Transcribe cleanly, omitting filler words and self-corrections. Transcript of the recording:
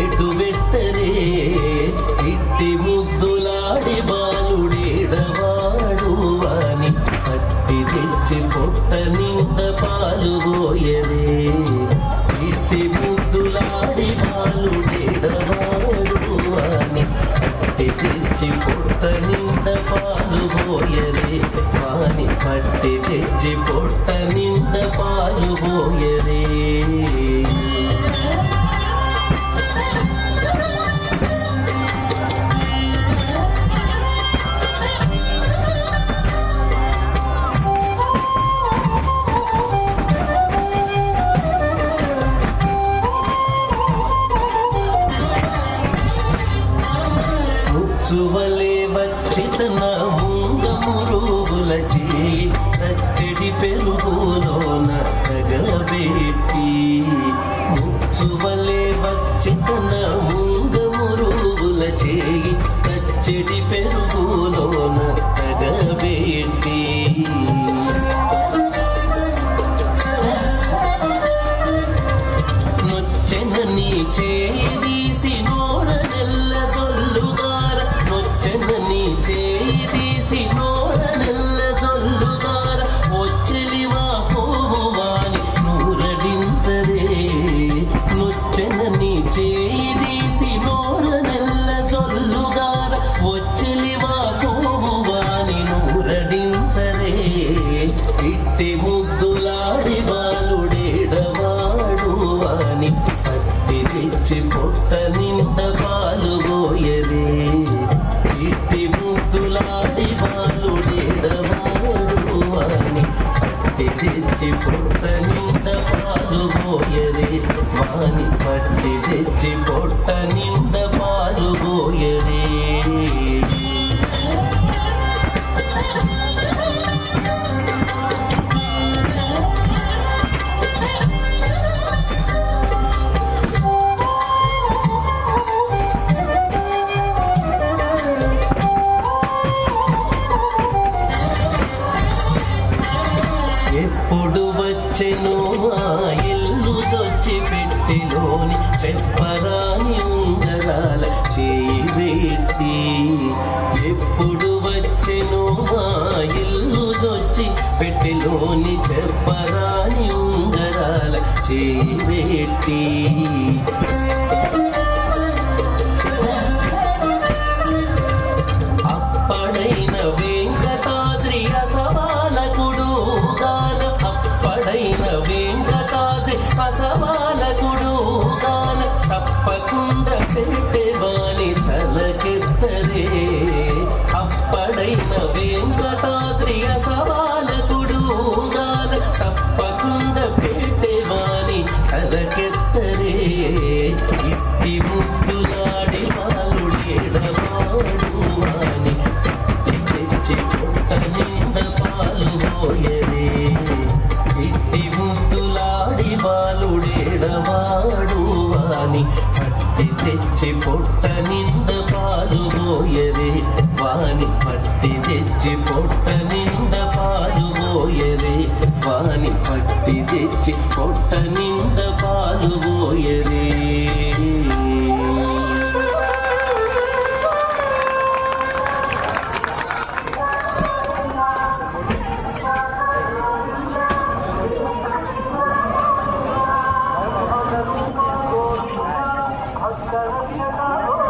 ఎటు వెట్టరే ఇట్టి ముద్దులాడి బాలుడేడవాడు అని పట్టి తెచ్చి పొట్ట నిండ పాలు పోయరే ఇట్టి ముద్దులాడి బాలుడేడవాడు అని పట్టి తెచ్చి పొట్ట నిండ పాలు పోయరే వాని పట్టి తెచ్చి పొట్ట నిండ పాలు పోయరే ముచ్చువలే వచ్చి తన ముంగమురుగుల చేయి పచ్చడి పెరుగులోన తగబెట్టి ముచ్చువలే వచ్చి తన ముంగమురుగుల చేయి పచ్చడి పెరుగులోన తగబెట్టి నొచ్చెనని చేయి తీసి నోర నెల్ల జొల్లుగార నొచ్చెనని చేయి తీసి నోర నెల్ల జొల్లుగార వచ్చలివా పోవాని నూరడించరే నొచ్చెనని చేయి తీసి నోర నెల్ల జొల్లుగార వచ్చలివా పోవాని నూరడించరే ఇట్టి ముద్దులాడి బాలుడేడవాడు అని పట్టి తెచ్చి పొట్ట నిండ పాలు పోయరే ఇట్టి ముద్దులాడి బాలుడేడవాడు అని పట్టి తెచ్చి పొట్ట నిండ పాలు పోయరే వాని పట్టి తెచ్చి పొట్ట నిండ పాలు పోయరే ఎప్పుడు వచ్చెను మా ఇల్లు చొచ్చి పెట్టిలోని చెప్పరాని ఉంగరాల చేయి పెట్టి ఎప్పుడు వచ్చెను మా ఇల్లు చొచ్చి పెట్టిలోని చెప్పరాని ఉంగరాల చేయి పెట్టి అప్పడైన వెంకటాద్రి అసవాలకుడు అప్పడైన వెంకటాద్రి అసవాలకుడు గాన తప్పకుండా పెట్టేవాని తలకెత్తరే అప్పడైన వెంకటాద్రి అసవాలకుడు గాన తప్పకుండా పెట్టేవాని తలకెత్తరే ఇట్టి ముద్దులాడి బాలుడేడవాడు అని తెచ్చి పొట్ట నిండ పాలు పోయరే ఇట్టి ముద్దులాడి బాలుడేడవాడు అని పట్టి తెచ్చి పొట్ట నిండ పాలు పోయరే వాని పట్టి తెచ్చి పొట్ట నిండ పాలు పోయరే వాని పట్టి తెచ్చి పొట్ట నిండ పాలు పోయరే Hasta